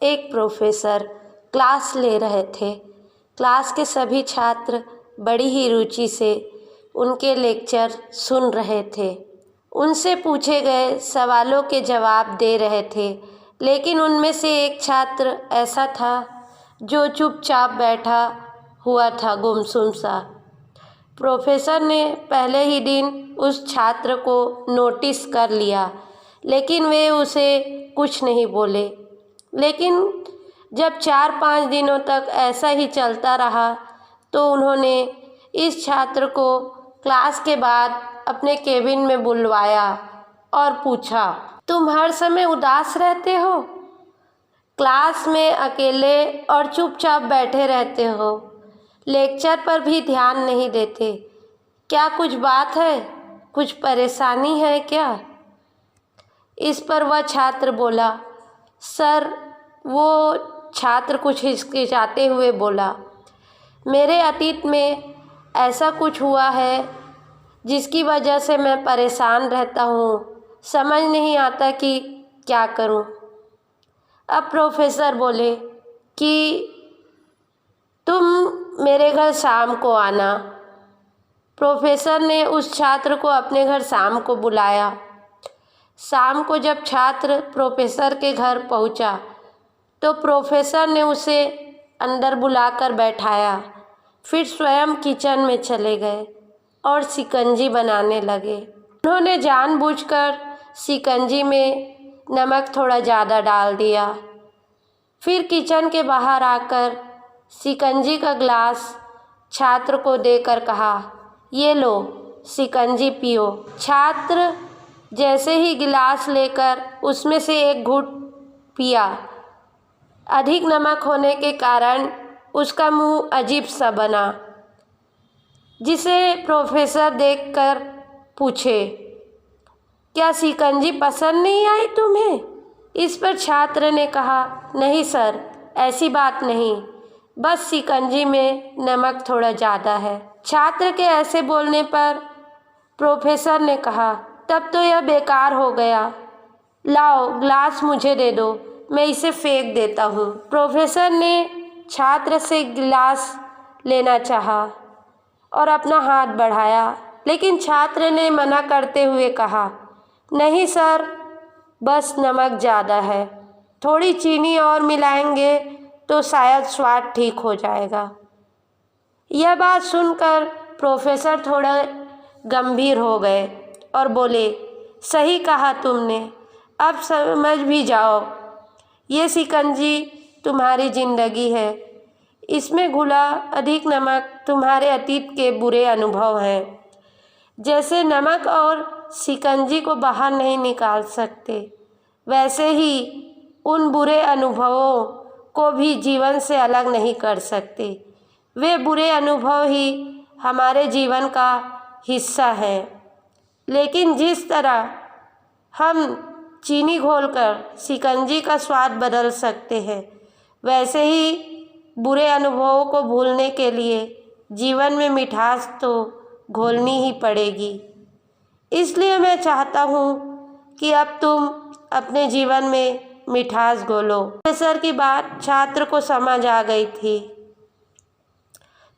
एक professor class ले रहे थे। क्लास के सभी छात्र बड़ी ही रुचि से उनके लेक्चर सुन रहे थे। उनसे पूछे गए सवालों के जवाब दे रहे थे, लेकिन उनमें से एक छात्र ऐसा था जो चुपचाप बैठा हुआ था, गुमसुम सा। प्रोफेसर ने पहले ही दिन उस छात्र को नोटिस कर लिया, लेकिन वे उसे कुछ नहीं बोले। लेकिन जब 4-5 दिनों तक ऐसा ही चलता रहा तो उन्होंने इस छात्र को क्लास के बाद अपने केबिन में बुलवाया और पूछा, तुम हर समय उदास रहते हो? क्लास में अकेले और चुपचाप बैठे रहते हो, लेक्चर पर भी ध्यान नहीं देते। क्या कुछ बात है? कुछ परेशानी है क्या? इस पर वह छात्र बोला, सर, वो छात्र कुछ हिचकिचाते हुए बोला, मेरे अतीत में ऐसा कुछ हुआ है जिसकी वजह से मैं परेशान रहता हूँ, समझ नहीं आता कि क्या करूँ। अब प्रोफेसर बोले कि तुम मेरे घर शाम को आना। प्रोफेसर ने उस छात्र को अपने घर शाम को बुलाया। शाम को जब छात्र प्रोफेसर के घर पहुंचा तो प्रोफेसर ने उसे अंदर बुलाकर बैठाया, फिर स्वयं किचन में चले गए और शिकंजी बनाने लगे। उन्होंने जानबूझकर शिकंजी में नमक थोड़ा ज़्यादा डाल दिया। फिर किचन के बाहर आकर शिकंजी का ग्लास छात्र को देकर कहा, ये लो शिकंजी पियो। छात्र जैसे ही गिलास लेकर उसमें से एक घूंट पिया, अधिक नमक होने के कारण उसका मुंह अजीब सा बना, जिसे प्रोफेसर देखकर पूछे, क्या शिकंजी पसंद नहीं आई तुम्हें? इस पर छात्र ने कहा, नहीं सर, ऐसी बात नहीं, बस शिकंजी में नमक थोड़ा ज़्यादा है। छात्र के ऐसे बोलने पर प्रोफेसर ने कहा, तब तो यह बेकार हो गया, लाओ ग्लास मुझे दे दो, मैं इसे फेंक देता हूँ। प्रोफेसर ने छात्र से गिलास लेना चाहा और अपना हाथ बढ़ाया, लेकिन छात्र ने मना करते हुए कहा, नहीं सर, बस नमक ज़्यादा है, थोड़ी चीनी और मिलाएंगे तो शायद स्वाद ठीक हो जाएगा। यह बात सुनकर प्रोफेसर थोड़ा गंभीर हो गए और बोले, सही कहा तुमने, अब समझ भी जाओ, ये शिकंजी तुम्हारी ज़िंदगी है, इसमें घुला अधिक नमक तुम्हारे अतीत के बुरे अनुभव हैं। जैसे नमक और शिकंजी को बाहर नहीं निकाल सकते, वैसे ही उन बुरे अनुभवों को भी जीवन से अलग नहीं कर सकते। वे बुरे अनुभव ही हमारे जीवन का हिस्सा है। लेकिन जिस तरह हम चीनी घोलकर शिकंजी का स्वाद बदल सकते हैं, वैसे ही बुरे अनुभवों को भूलने के लिए जीवन में मिठास तो घोलनी ही पड़ेगी। इसलिए मैं चाहता हूँ कि अब तुम अपने जीवन में मिठास घोलो। प्रोफेसर की बात छात्र को समझ आ गई थी।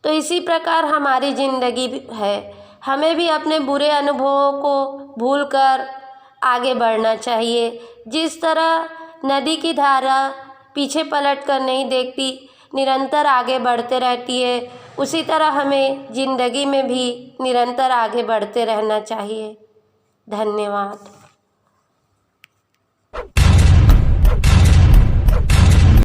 तो इसी प्रकार हमारी ज़िंदगी है, हमें भी अपने बुरे अनुभवों को भूलकर आगे बढ़ना चाहिए। जिस तरह नदी की धारा पीछे पलट कर नहीं देखती, निरंतर आगे बढ़ते रहती है, उसी तरह हमें ज़िंदगी में भी निरंतर आगे बढ़ते रहना चाहिए। धन्यवाद।